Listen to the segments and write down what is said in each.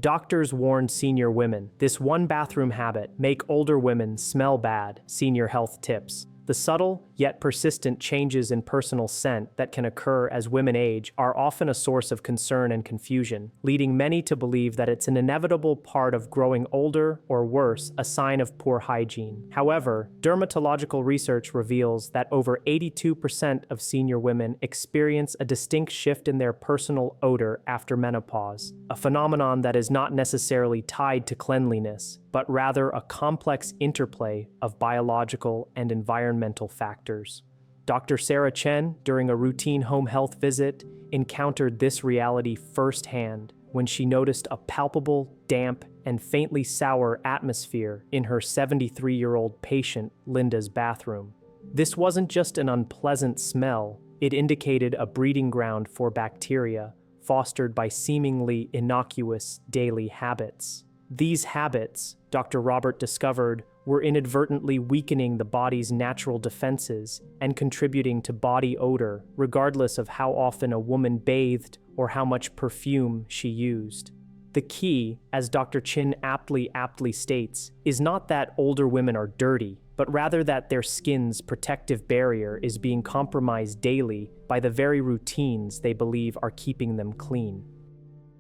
Doctors warn senior women, this one bathroom habit, make older women smell bad, senior health tips. The subtle, yet persistent changes in personal scent that can occur as women age are often a source of concern and confusion, leading many to believe that it's an inevitable part of growing older, or worse, a sign of poor hygiene. However, dermatological research reveals that over 82% of senior women experience a distinct shift in their personal odor after menopause, a phenomenon that is not necessarily tied to cleanliness, but rather a complex interplay of biological and environmental factors. Dr. Sarah Chen, during a routine home health visit, encountered this reality firsthand when she noticed a palpable, damp, and faintly sour atmosphere in her 73-year-old patient Linda's bathroom. This wasn't just an unpleasant smell, it indicated a breeding ground for bacteria fostered by seemingly innocuous daily habits. These habits, Dr. Robert discovered, were inadvertently weakening the body's natural defenses and contributing to body odor, regardless of how often a woman bathed or how much perfume she used. The key, as Dr. Chin aptly states, is not that older women are dirty, but rather that their skin's protective barrier is being compromised daily by the very routines they believe are keeping them clean.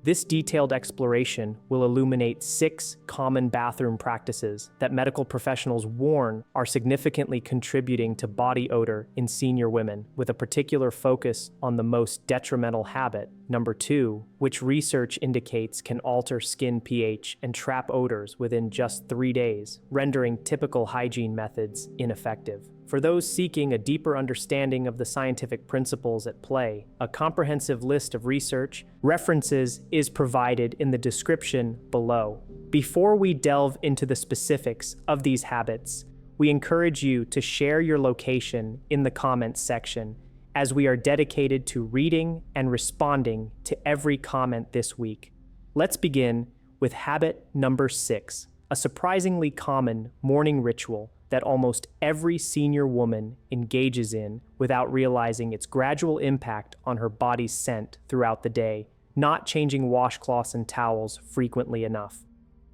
This detailed exploration will illuminate 6 common bathroom practices that medical professionals warn are significantly contributing to body odor in senior women, with a particular focus on the most detrimental habit, number 2, which research indicates can alter skin pH and trap odors within just 3 days, rendering typical hygiene methods ineffective. For those seeking a deeper understanding of the scientific principles at play, a comprehensive list of research references is provided in the description below. Before we delve into the specifics of these habits, we encourage you to share your location in the comments section, as we are dedicated to reading and responding to every comment this week. Let's begin with habit number 6, a surprisingly common morning ritual that almost every senior woman engages in without realizing its gradual impact on her body's scent throughout the day, not changing washcloths and towels frequently enough.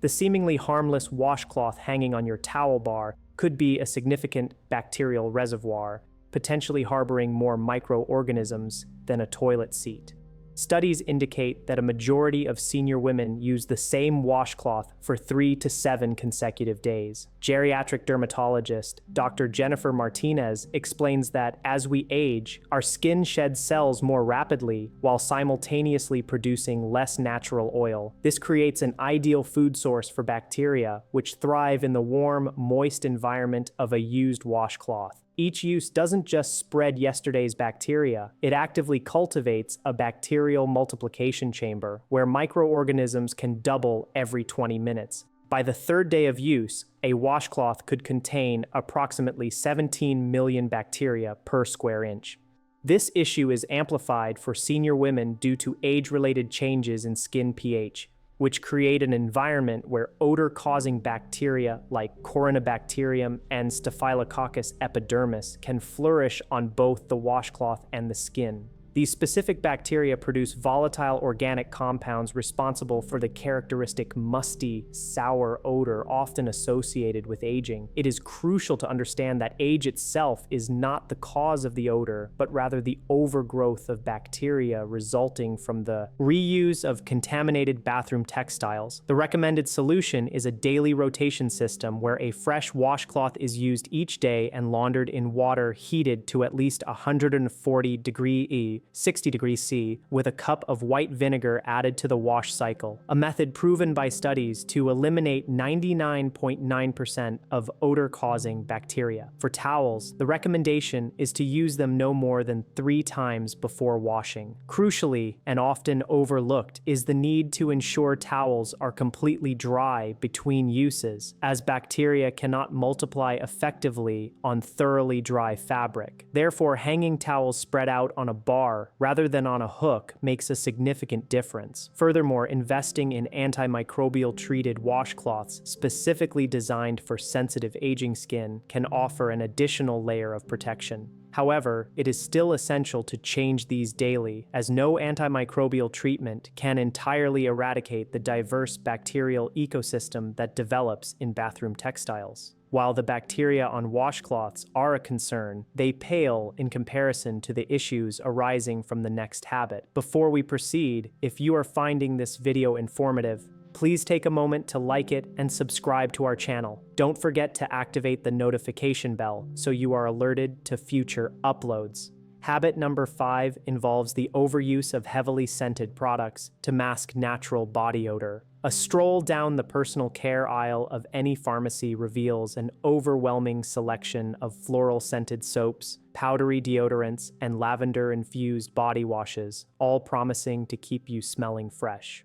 The seemingly harmless washcloth hanging on your towel bar could be a significant bacterial reservoir, potentially harboring more microorganisms than a toilet seat. Studies indicate that a majority of senior women use the same washcloth for 3 to 7 consecutive days. Geriatric dermatologist Dr. Jennifer Martinez explains that as we age, our skin sheds cells more rapidly while simultaneously producing less natural oil. This creates an ideal food source for bacteria, which thrive in the warm, moist environment of a used washcloth. Each use doesn't just spread yesterday's bacteria, it actively cultivates a bacterial multiplication chamber where microorganisms can double every 20 minutes. By the 3rd day of use, a washcloth could contain approximately 17 million bacteria per square inch. This issue is amplified for senior women due to age-related changes in skin pH, which create an environment where odor-causing bacteria like Corynebacterium and Staphylococcus epidermis can flourish on both the washcloth and the skin. These specific bacteria produce volatile organic compounds responsible for the characteristic musty, sour odor often associated with aging. It is crucial to understand that age itself is not the cause of the odor, but rather the overgrowth of bacteria resulting from the reuse of contaminated bathroom textiles. The recommended solution is a daily rotation system where a fresh washcloth is used each day and laundered in water heated to at least 140 degrees E, 60 degrees C, with a cup of white vinegar added to the wash cycle, a method proven by studies to eliminate 99.9% of odor-causing bacteria. For towels, the recommendation is to use them no more than 3 times before washing. Crucially, and often overlooked, is the need to ensure towels are completely dry between uses, as bacteria cannot multiply effectively on thoroughly dry fabric. Therefore, hanging towels spread out on a bar rather than on a hook makes a significant difference. Furthermore, investing in antimicrobial treated washcloths specifically designed for sensitive aging skin can offer an additional layer of protection. However, it is still essential to change these daily, as no antimicrobial treatment can entirely eradicate the diverse bacterial ecosystem that develops in bathroom textiles. While the bacteria on washcloths are a concern, they pale in comparison to the issues arising from the next habit. Before we proceed, if you are finding this video informative, please take a moment to like it and subscribe to our channel. Don't forget to activate the notification bell so you are alerted to future uploads. Habit number 5 involves the overuse of heavily scented products to mask natural body odor. A stroll down the personal care aisle of any pharmacy reveals an overwhelming selection of floral-scented soaps, powdery deodorants, and lavender-infused body washes, all promising to keep you smelling fresh.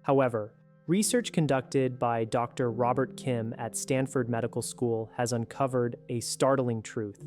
However, research conducted by Dr. Robert Kim at Stanford Medical School has uncovered a startling truth.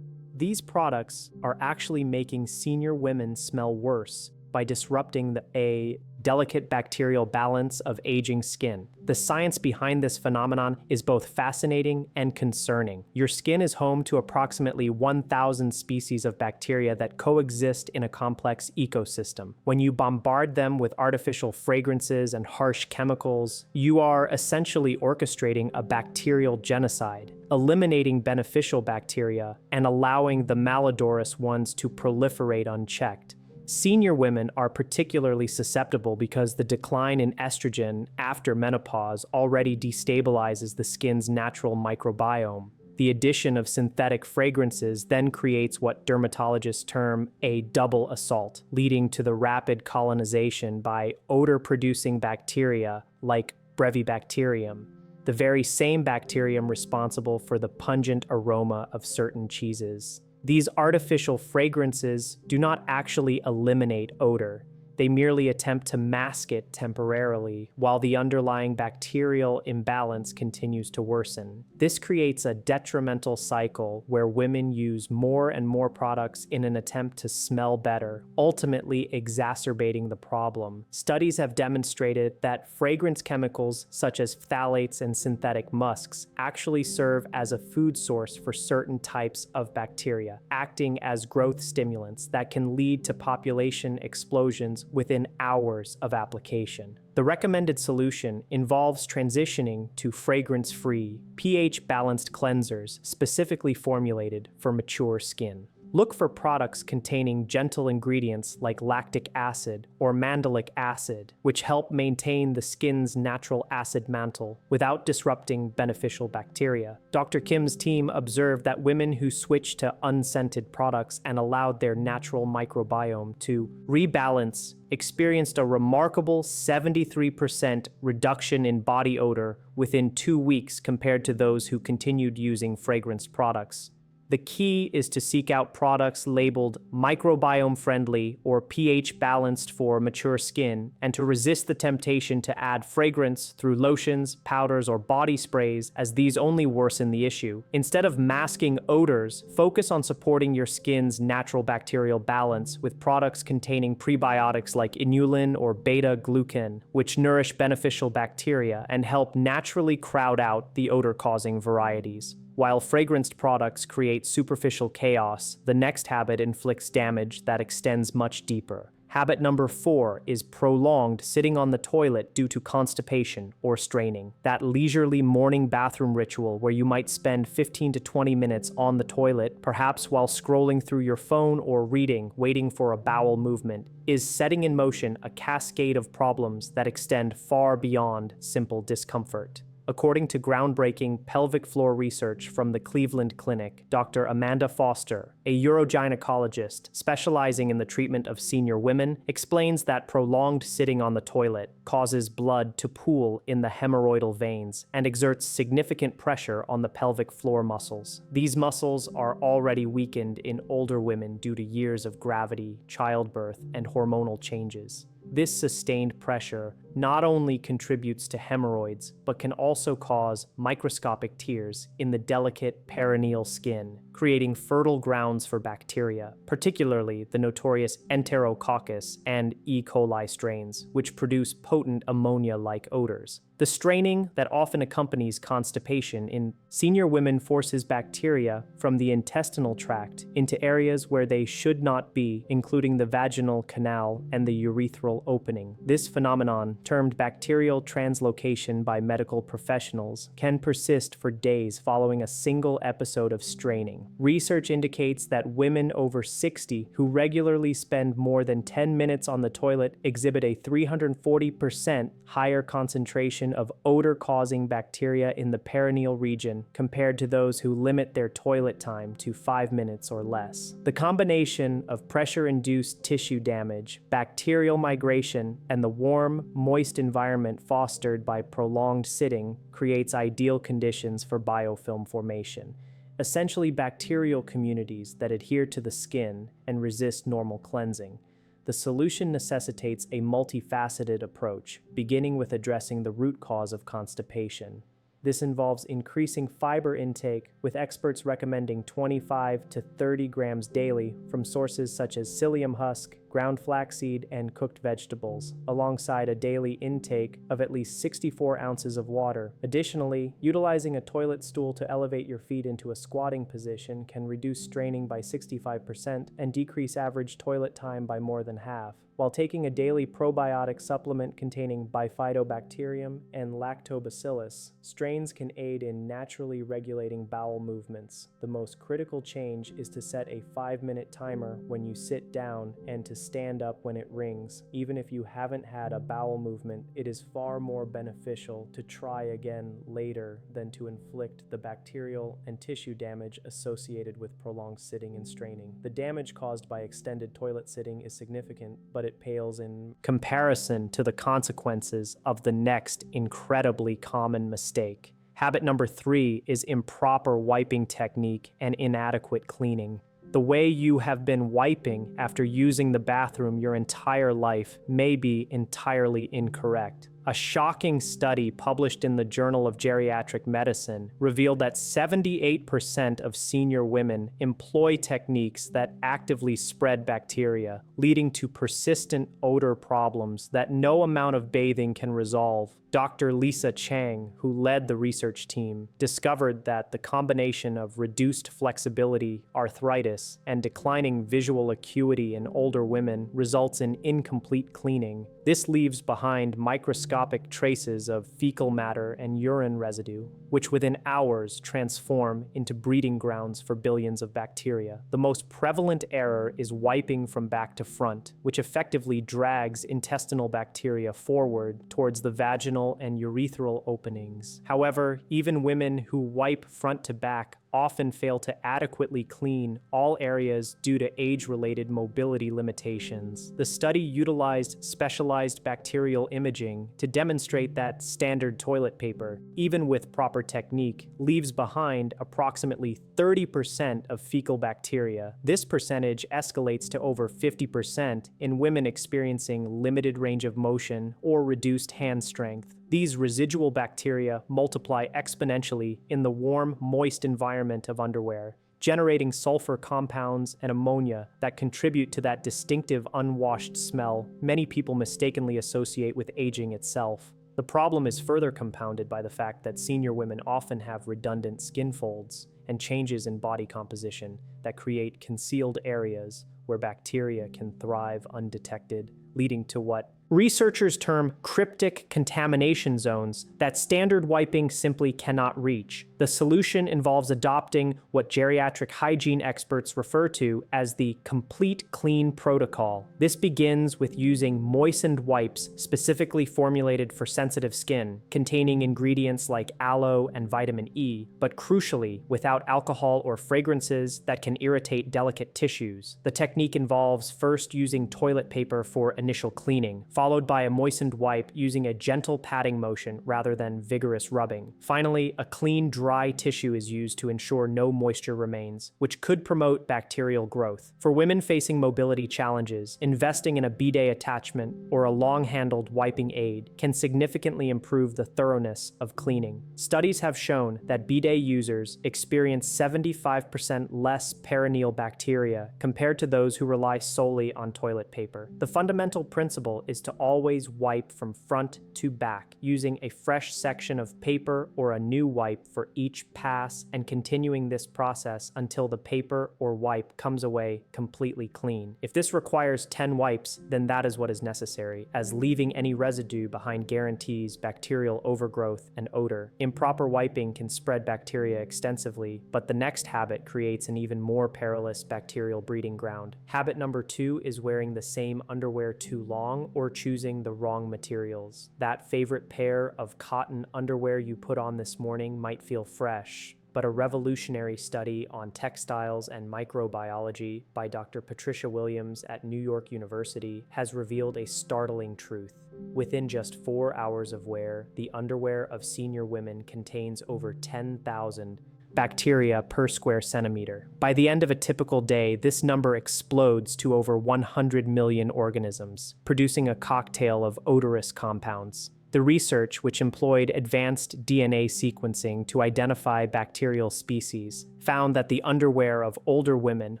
These products are actually making senior women smell worse by disrupting a delicate bacterial balance of aging skin. The science behind this phenomenon is both fascinating and concerning. Your skin is home to approximately 1,000 species of bacteria that coexist in a complex ecosystem. When you bombard them with artificial fragrances and harsh chemicals, you are essentially orchestrating a bacterial genocide, eliminating beneficial bacteria and allowing the malodorous ones to proliferate unchecked. Senior women are particularly susceptible because the decline in estrogen after menopause already destabilizes the skin's natural microbiome. The addition of synthetic fragrances then creates what dermatologists term a double assault, leading to the rapid colonization by odor-producing bacteria like Brevibacterium, the very same bacterium responsible for the pungent aroma of certain cheeses. These artificial fragrances do not actually eliminate odor. They merely attempt to mask it temporarily, while the underlying bacterial imbalance continues to worsen. This creates a detrimental cycle where women use more and more products in an attempt to smell better, ultimately exacerbating the problem. Studies have demonstrated that fragrance chemicals such as phthalates and synthetic musks actually serve as a food source for certain types of bacteria, acting as growth stimulants that can lead to population explosions within hours of application. The recommended solution involves transitioning to fragrance-free, pH-balanced cleansers specifically formulated for mature skin. Look for products containing gentle ingredients like lactic acid or mandelic acid, which help maintain the skin's natural acid mantle without disrupting beneficial bacteria. Dr. Kim's team observed that women who switched to unscented products and allowed their natural microbiome to rebalance experienced a remarkable 73% reduction in body odor within 2 weeks compared to those who continued using fragranced products. The key is to seek out products labeled microbiome-friendly or pH-balanced for mature skin, and to resist the temptation to add fragrance through lotions, powders, or body sprays, as these only worsen the issue. Instead of masking odors, focus on supporting your skin's natural bacterial balance with products containing prebiotics like inulin or beta-glucan, which nourish beneficial bacteria and help naturally crowd out the odor-causing varieties. While fragranced products create superficial chaos, the next habit inflicts damage that extends much deeper. Habit number 4 is prolonged sitting on the toilet due to constipation or straining. That leisurely morning bathroom ritual where you might spend 15 to 20 minutes on the toilet, perhaps while scrolling through your phone or reading, waiting for a bowel movement, is setting in motion a cascade of problems that extend far beyond simple discomfort. According to groundbreaking pelvic floor research from the Cleveland Clinic, Dr. Amanda Foster, a urogynecologist specializing in the treatment of senior women, explains that prolonged sitting on the toilet causes blood to pool in the hemorrhoidal veins and exerts significant pressure on the pelvic floor muscles. These muscles are already weakened in older women due to years of gravity, childbirth, and hormonal changes. This sustained pressure not only contributes to hemorrhoids, but can also cause microscopic tears in the delicate perineal skin, creating fertile grounds for bacteria, particularly the notorious Enterococcus and E. coli strains, which produce potent ammonia-like odors. The straining that often accompanies constipation in senior women forces bacteria from the intestinal tract into areas where they should not be, including the vaginal canal and the urethral opening. This phenomenon, termed bacterial translocation by medical professionals, can persist for days following a single episode of straining. Research indicates that women over 60 who regularly spend more than 10 minutes on the toilet exhibit a 340% higher concentration of odor-causing bacteria in the perineal region compared to those who limit their toilet time to 5 minutes or less. The combination of pressure-induced tissue damage, bacterial migration, and the warm, moist environment fostered by prolonged sitting creates ideal conditions for biofilm formation, essentially bacterial communities that adhere to the skin and resist normal cleansing. The solution necessitates a multifaceted approach, beginning with addressing the root cause of constipation. This involves increasing fiber intake, with experts recommending 25 to 30 grams daily from sources such as psyllium husk, ground flaxseed, and cooked vegetables, alongside a daily intake of at least 64 ounces of water. Additionally, utilizing a toilet stool to elevate your feet into a squatting position can reduce straining by 65% and decrease average toilet time by more than half. While taking a daily probiotic supplement containing bifidobacterium and lactobacillus, strains can aid in naturally regulating bowel movements. The most critical change is to set a 5-minute timer when you sit down and to stand up when it rings. Even if you haven't had a bowel movement, it is far more beneficial to try again later than to inflict the bacterial and tissue damage associated with prolonged sitting and straining. The damage caused by extended toilet sitting is significant, but it pales in comparison to the consequences of the next incredibly common mistake. Habit number 3 is improper wiping technique and inadequate cleaning. The way you have been wiping after using the bathroom your entire life may be entirely incorrect. A shocking study published in the Journal of Geriatric Medicine revealed that 78% of senior women employ techniques that actively spread bacteria, leading to persistent odor problems that no amount of bathing can resolve. Dr. Lisa Chang, who led the research team, discovered that the combination of reduced flexibility, arthritis, and declining visual acuity in older women results in incomplete cleaning. This leaves behind microscopic traces of fecal matter and urine residue, which within hours transform into breeding grounds for billions of bacteria. The most prevalent error is wiping from back to front, which effectively drags intestinal bacteria forward towards the vaginal and urethral openings. However, even women who wipe front to back often fail to adequately clean all areas due to age-related mobility limitations. The study utilized specialized bacterial imaging to demonstrate that standard toilet paper, even with proper technique, leaves behind approximately 30% of fecal bacteria. This percentage escalates to over 50% in women experiencing limited range of motion or reduced hand strength. These residual bacteria multiply exponentially in the warm, moist environment of underwear, generating sulfur compounds and ammonia that contribute to that distinctive unwashed smell many people mistakenly associate with aging itself. The problem is further compounded by the fact that senior women often have redundant skin folds and changes in body composition that create concealed areas where bacteria can thrive undetected, leading to what researchers term cryptic contamination zones that standard wiping simply cannot reach. The solution involves adopting what geriatric hygiene experts refer to as the complete clean protocol. This begins with using moistened wipes specifically formulated for sensitive skin, containing ingredients like aloe and vitamin E, but crucially, without alcohol or fragrances that can irritate delicate tissues. The technique involves first using toilet paper for initial cleaning, followed by a moistened wipe using a gentle patting motion rather than vigorous rubbing. Finally, a clean, dry dry tissue is used to ensure no moisture remains, which could promote bacterial growth. For women facing mobility challenges, investing in a bidet attachment or a long-handled wiping aid can significantly improve the thoroughness of cleaning. Studies have shown that bidet users experience 75% less perineal bacteria compared to those who rely solely on toilet paper. The fundamental principle is to always wipe from front to back, using a fresh section of paper or a new wipe for each pass and continuing this process until the paper or wipe comes away completely clean. If this requires 10 wipes, then that is what is necessary, as leaving any residue behind guarantees bacterial overgrowth and odor. Improper wiping can spread bacteria extensively, but the next habit creates an even more perilous bacterial breeding ground. Habit number 2 is wearing the same underwear too long or choosing the wrong materials. That favorite pair of cotton underwear you put on this morning might feel fresh, but a revolutionary study on textiles and microbiology by Dr. Patricia Williams at New York University has revealed a startling truth. Within just 4 hours of wear, the underwear of senior women contains over 10,000 bacteria per square centimeter. By the end of a typical day, this number explodes to over 100 million organisms, producing a cocktail of odorous compounds. The research, which employed advanced DNA sequencing to identify bacterial species, found that the underwear of older women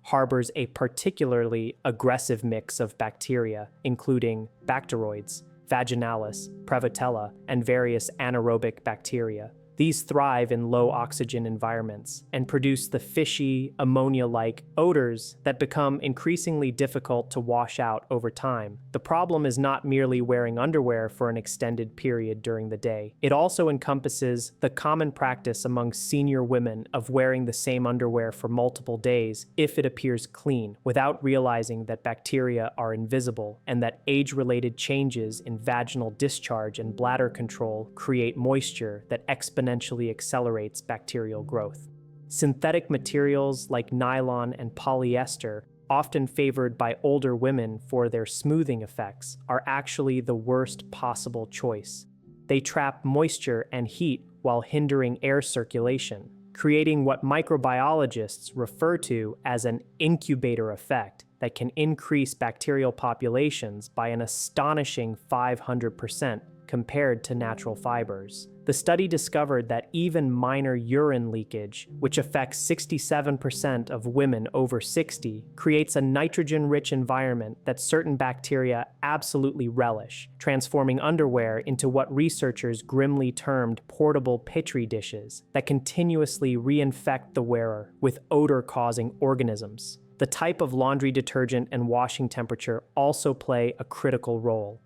harbors a particularly aggressive mix of bacteria, including Bacteroides, Vaginalis, Prevotella, and various anaerobic bacteria. These thrive in low-oxygen environments and produce the fishy, ammonia-like odors that become increasingly difficult to wash out over time. The problem is not merely wearing underwear for an extended period during the day. It also encompasses the common practice among senior women of wearing the same underwear for multiple days if it appears clean, without realizing that bacteria are invisible and that age-related changes in vaginal discharge and bladder control create moisture that exponentially accelerates bacterial growth. Synthetic materials like nylon and polyester, often favored by older women for their smoothing effects, are actually the worst possible choice. They trap moisture and heat while hindering air circulation, creating what microbiologists refer to as an incubator effect that can increase bacterial populations by an astonishing 500% compared to natural fibers. The study discovered that even minor urine leakage, which affects 67% of women over 60, creates a nitrogen-rich environment that certain bacteria absolutely relish, transforming underwear into what researchers grimly termed portable petri dishes that continuously reinfect the wearer with odor-causing organisms. The type of laundry detergent and washing temperature also play a critical role.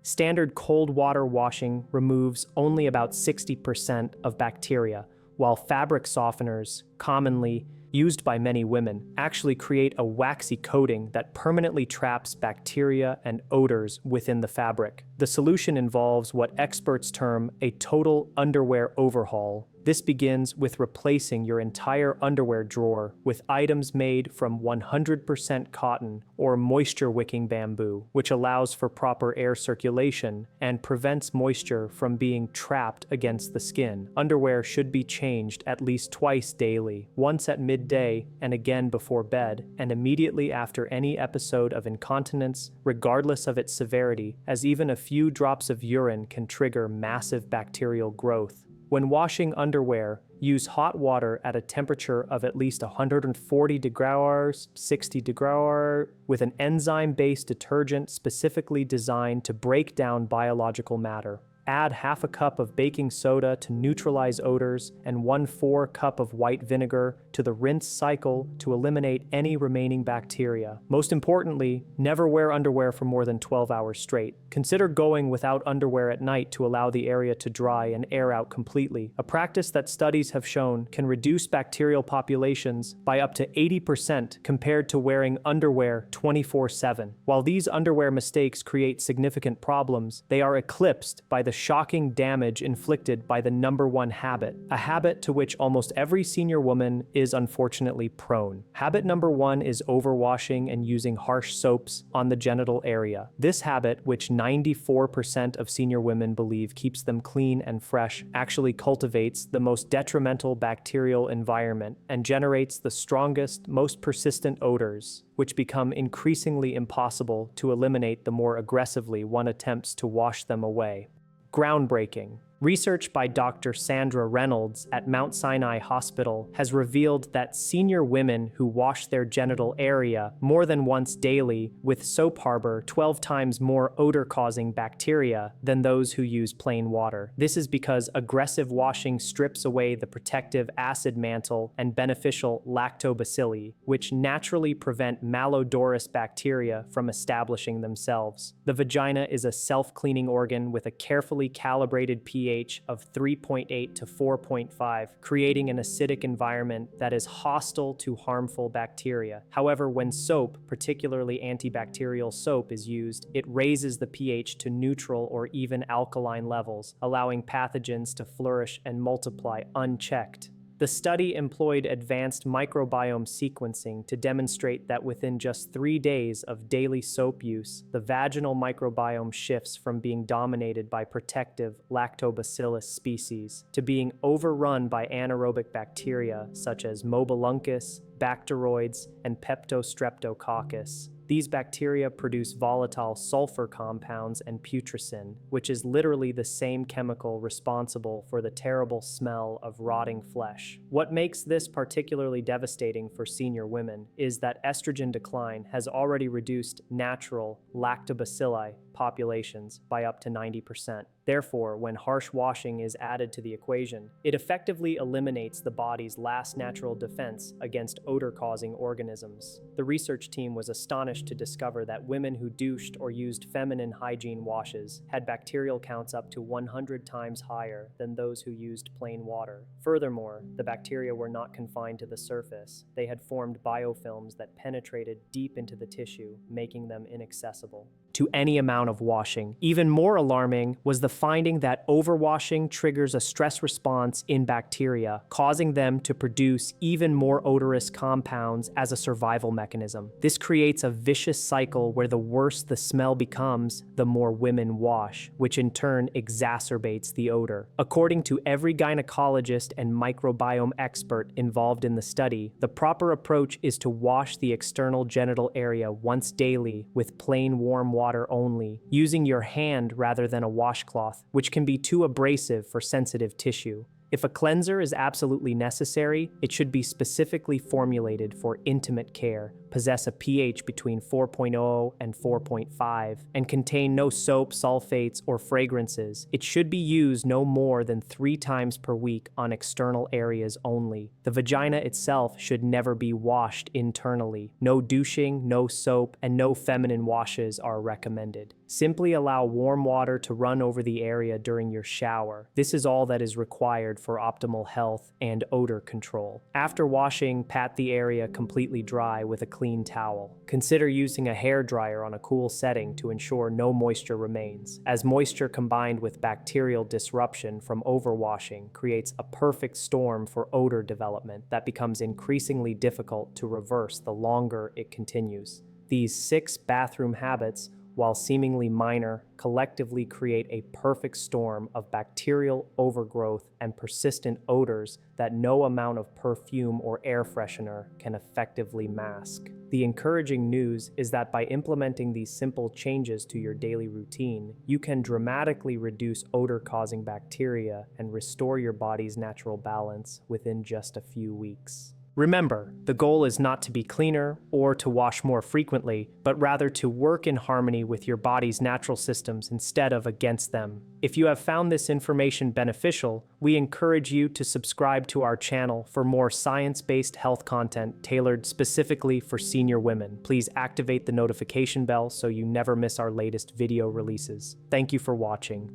Standard cold water washing removes only about 60% of bacteria, while fabric softeners, commonly used by many women, actually create a waxy coating that permanently traps bacteria and odors within the fabric. The solution involves what experts term a total underwear overhaul. This begins with replacing your entire underwear drawer with items made from 100% cotton or moisture-wicking bamboo, which allows for proper air circulation and prevents moisture from being trapped against the skin. Underwear should be changed at least twice daily, once at midday and again before bed, and immediately after any episode of incontinence, regardless of its severity, as even a few drops of urine can trigger massive bacterial growth. When washing underwear, use hot water at a temperature of at least 140 degrees, 60 degrees, with an enzyme-based detergent specifically designed to break down biological matter. Add half a cup of baking soda to neutralize odors and 1/4 cup of white vinegar to the rinse cycle to eliminate any remaining bacteria. Most importantly, never wear underwear for more than 12 hours straight. Consider going without underwear at night to allow the area to dry and air out completely, a practice that studies have shown can reduce bacterial populations by up to 80% compared to wearing underwear 24/7. While these underwear mistakes create significant problems, they are eclipsed by the shocking damage inflicted by the number one habit, a habit to which almost every senior woman is unfortunately prone. Habit number one is overwashing and using harsh soaps on the genital area. This habit, which 94% of senior women believe keeps them clean and fresh, actually cultivates the most detrimental bacterial environment and generates the strongest, most persistent odors, which become increasingly impossible to eliminate the more aggressively one attempts to wash them away. Groundbreaking. Research by Dr. Sandra Reynolds at Mount Sinai Hospital has revealed that senior women who wash their genital area more than once daily with soap harbor 12 times more odor-causing bacteria than those who use plain water. This is because aggressive washing strips away the protective acid mantle and beneficial lactobacilli, which naturally prevent malodorous bacteria from establishing themselves. The vagina is a self-cleaning organ with a carefully calibrated pH of 3.8 to 4.5, creating an acidic environment that is hostile to harmful bacteria. However, when soap, particularly antibacterial soap, is used, it raises the pH to neutral or even alkaline levels, allowing pathogens to flourish and multiply unchecked. The study employed advanced microbiome sequencing to demonstrate that within just 3 days of daily soap use, the vaginal microbiome shifts from being dominated by protective lactobacillus species to being overrun by anaerobic bacteria such as Mobiluncus, Bacteroides, and Peptostreptococcus. These bacteria produce volatile sulfur compounds and putrescin, which is literally the same chemical responsible for the terrible smell of rotting flesh. What makes this particularly devastating for senior women is that estrogen decline has already reduced natural lactobacilli populations by up to 90%. Therefore, when harsh washing is added to the equation, it effectively eliminates the body's last natural defense against odor-causing organisms. The research team was astonished to discover that women who douched or used feminine hygiene washes had bacterial counts up to 100 times higher than those who used plain water. Furthermore, the bacteria were not confined to the surface. They had formed biofilms that penetrated deep into the tissue, making them inaccessible to any amount of washing. Even more alarming was the finding that overwashing triggers a stress response in bacteria, causing them to produce even more odorous compounds as a survival mechanism. This creates a vicious cycle where the worse the smell becomes, the more women wash, which in turn exacerbates the odor. According to every gynecologist and microbiome expert involved in the study, the proper approach is to wash the external genital area once daily with plain warm water only, using your hand rather than a washcloth, which can be too abrasive for sensitive tissue. If a cleanser is absolutely necessary, it should be specifically formulated for intimate care, possess a pH between 4.0 and 4.5, and contain no soap, sulfates, or fragrances. It should be used no more than 3 times per week on external areas only. The vagina itself should never be washed internally. No douching, no soap, and no feminine washes are recommended. Simply allow warm water to run over the area during your shower. This is all that is required for optimal health and odor control. After washing, pat the area completely dry with a clean towel. Consider using a hair dryer on a cool setting to ensure no moisture remains, as moisture combined with bacterial disruption from overwashing creates a perfect storm for odor development that becomes increasingly difficult to reverse the longer it continues. These 6 bathroom habits, while seemingly minor, collectively create a perfect storm of bacterial overgrowth and persistent odors that no amount of perfume or air freshener can effectively mask. The encouraging news is that by implementing these simple changes to your daily routine, you can dramatically reduce odor-causing bacteria and restore your body's natural balance within just a few weeks. Remember, the goal is not to be cleaner or to wash more frequently, but rather to work in harmony with your body's natural systems instead of against them. If you have found this information beneficial, we encourage you to subscribe to our channel for more science-based health content tailored specifically for senior women. Please activate the notification bell so you never miss our latest video releases. Thank you for watching.